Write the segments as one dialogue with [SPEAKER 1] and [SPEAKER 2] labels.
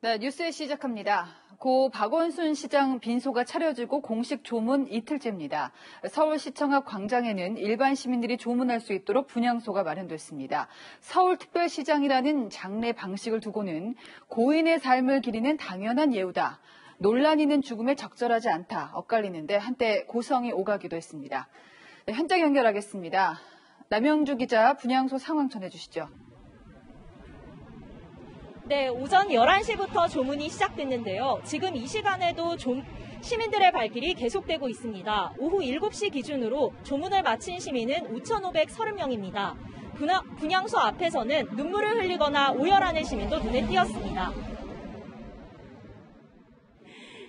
[SPEAKER 1] 네, 뉴스 시작합니다. 고 박원순 시장 빈소가 차려지고 공식 조문 이틀째입니다. 서울시청 앞 광장에는 일반 시민들이 조문할 수 있도록 분향소가 마련됐습니다. 서울특별시장이라는 장례 방식을 두고는 고인의 삶을 기리는 당연한 예우다. 논란 있는 죽음에 적절하지 않다. 엇갈리는데 한때 고성이 오가기도 했습니다. 네, 현장 연결하겠습니다. 남영주 기자 분향소 상황 전해주시죠.
[SPEAKER 2] 네, 오전 11시부터 조문이 시작됐는데요. 지금 이 시간에도 시민들의 발길이 계속되고 있습니다. 오후 7시 기준으로 조문을 마친 시민은 5,530명입니다. 분향소 앞에서는 눈물을 흘리거나 오열하는 시민도 눈에 띄었습니다.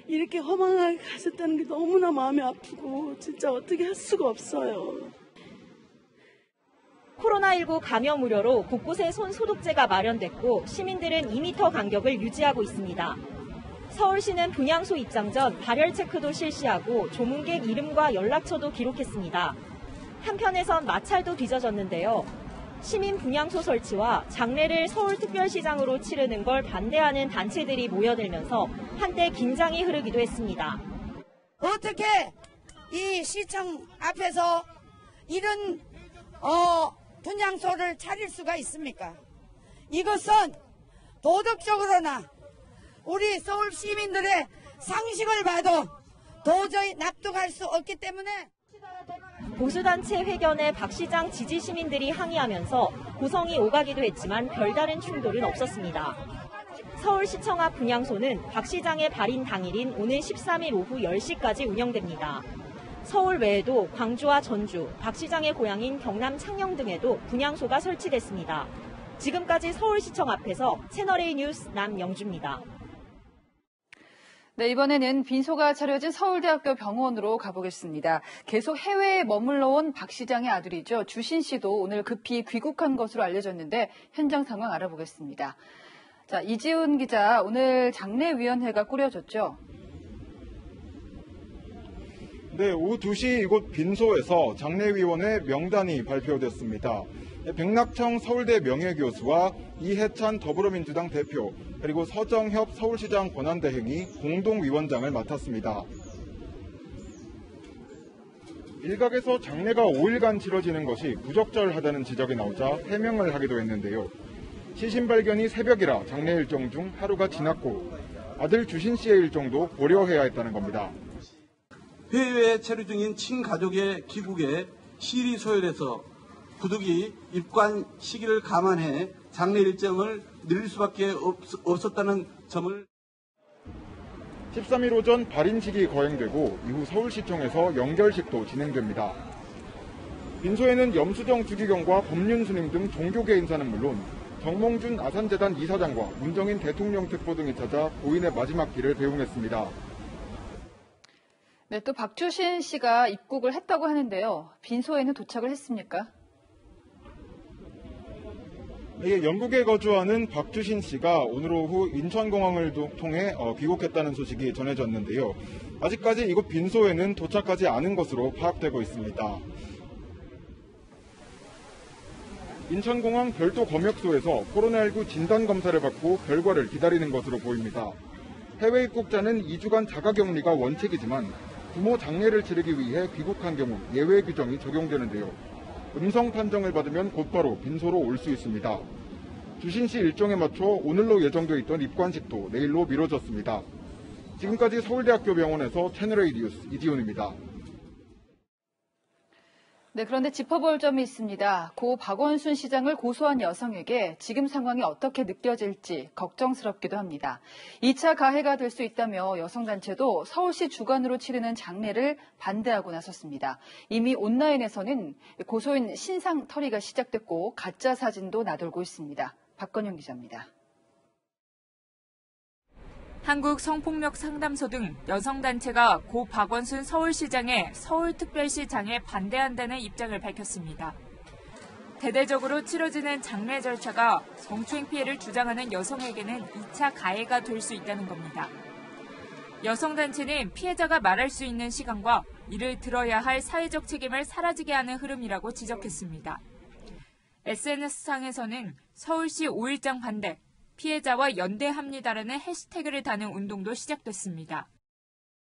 [SPEAKER 3] 이렇게 허망하게 가셨다는 게 너무나 마음이 아프고 진짜 어떻게 할 수가 없어요.
[SPEAKER 2] 코로나19 감염 우려로 곳곳에 손 소독제가 마련됐고 시민들은 2m 간격을 유지하고 있습니다. 서울시는 분향소 입장 전 발열 체크도 실시하고 조문객 이름과 연락처도 기록했습니다. 한편에선 마찰도 빚어졌는데요. 시민 분향소 설치와 장례를 서울특별시장으로 치르는 걸 반대하는 단체들이 모여들면서 한때 긴장이 흐르기도 했습니다.
[SPEAKER 4] 어떻게 이 시청 앞에서 이런 분향소를 차릴 수가 있습니까? 이것은 도덕적으로나 우리 서울 시민들의 상식을 봐도 도저히 납득할 수 없기 때문에
[SPEAKER 2] 보수단체 회견에 박 시장 지지 시민들이 항의하면서 고성이 오가기도 했지만 별다른 충돌은 없었습니다. 서울시청 앞 분향소는 박 시장의 발인 당일인 오늘 13일 오후 10시까지 운영됩니다. 서울 외에도 광주와 전주, 박 시장의 고향인 경남 창녕 등에도 분향소가 설치됐습니다. 지금까지 서울시청 앞에서 채널A 뉴스 남영주입니다.
[SPEAKER 1] 네, 이번에는 빈소가 차려진 서울대학교 병원으로 가보겠습니다. 계속 해외에 머물러 온 박 시장의 아들이죠. 주신 씨도 오늘 급히 귀국한 것으로 알려졌는데 현장 상황 알아보겠습니다. 자, 이지훈 기자, 오늘 장례위원회가 꾸려졌죠?
[SPEAKER 5] 네, 오후 2시 이곳 빈소에서 장례위원회 명단이 발표됐습니다. 백낙청 서울대 명예교수와 이해찬 더불어민주당 대표, 그리고 서정협 서울시장 권한대행이 공동위원장을 맡았습니다. 일각에서 장례가 5일간 치러지는 것이 부적절하다는 지적이 나오자 해명을 하기도 했는데요. 시신 발견이 새벽이라 장례 일정 중 하루가 지났고 아들 주신 씨의 일정도 고려해야 했다는 겁니다.
[SPEAKER 6] 해외에 체류 중인 친가족의 귀국에 시일이 소요돼서 부득이 입관 시기를 감안해 장례 일정을 늘릴 수밖에 없었다는 점을
[SPEAKER 5] 13일 오전 발인식이 거행되고 이후 서울시청에서 연결식도 진행됩니다. 빈소에는 염수정 주기경과 법륜 스님 등 종교계 인사는 물론 정몽준 아산재단 이사장과 문정인 대통령 특보 등이 찾아 고인의 마지막 길을 배웅했습니다.
[SPEAKER 1] 네, 또 박주신 씨가 입국을 했다고 하는데요. 빈소에는 도착을 했습니까?
[SPEAKER 5] 예, 영국에 거주하는 박주신 씨가 오늘 오후 인천공항을 통해 귀국했다는 소식이 전해졌는데요. 아직까지 이곳 빈소에는 도착하지 않은 것으로 파악되고 있습니다. 인천공항 별도 검역소에서 코로나19 진단검사를 받고 결과를 기다리는 것으로 보입니다. 해외 입국자는 2주간 자가격리가 원칙이지만 부모 장례를 치르기 위해 귀국한 경우 예외 규정이 적용되는데요. 음성 판정을 받으면 곧바로 빈소로 올 수 있습니다. 주신 씨 일정에 맞춰 오늘로 예정돼 있던 입관식도 내일로 미뤄졌습니다. 지금까지 서울대학교 병원에서 채널A 뉴스 이지훈입니다.
[SPEAKER 1] 네, 그런데 짚어볼 점이 있습니다. 고 박원순 시장을 고소한 여성에게 지금 상황이 어떻게 느껴질지 걱정스럽기도 합니다. 2차 가해가 될 수 있다며 여성단체도 서울시 주관으로 치르는 장례를 반대하고 나섰습니다. 이미 온라인에서는 고소인 신상 터리가 시작됐고 가짜 사진도 나돌고 있습니다. 박건영 기자입니다.
[SPEAKER 7] 한국성폭력상담소 등 여성단체가 고 박원순 서울시장의 서울특별시 장에 반대한다는 입장을 밝혔습니다. 대대적으로 치러지는 장례 절차가 성추행 피해를 주장하는 여성에게는 2차 가해가 될 수 있다는 겁니다. 여성단체는 피해자가 말할 수 있는 시간과 이를 들어야 할 사회적 책임을 사라지게 하는 흐름이라고 지적했습니다. SNS상에서는 서울시 5일장 반대, 피해자와 연대합니다라는 해시태그를 다는 운동도 시작됐습니다.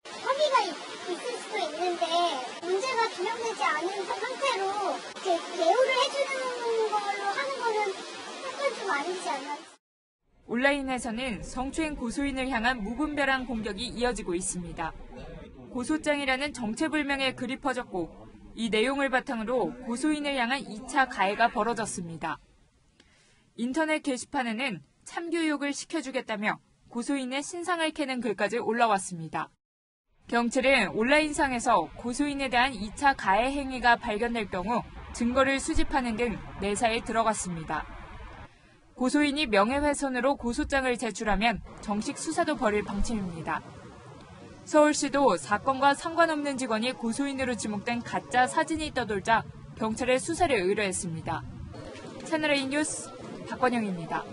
[SPEAKER 8] 합의가 있을 수도 있는데 문제가 규명되지 않은 상태로 대우를 해주는 걸로 하는 거는 약간 좀 아니지 않나.
[SPEAKER 7] 온라인에서는 성추행 고소인을 향한 무분별한 공격이 이어지고 있습니다. 고소장이라는 정체불명의 글이 퍼졌고 이 내용을 바탕으로 고소인을 향한 2차 가해가 벌어졌습니다. 인터넷 게시판에는 참교육을 시켜주겠다며 고소인의 신상을 캐는 글까지 올라왔습니다. 경찰은 온라인상에서 고소인에 대한 2차 가해 행위가 발견될 경우 증거를 수집하는 등 내사에 들어갔습니다. 고소인이 명예훼손으로 고소장을 제출하면 정식 수사도 벌일 방침입니다. 서울시도 사건과 상관없는 직원이 고소인으로 지목된 가짜 사진이 떠돌자 경찰에 수사를 의뢰했습니다. 채널A 뉴스 박건영입니다.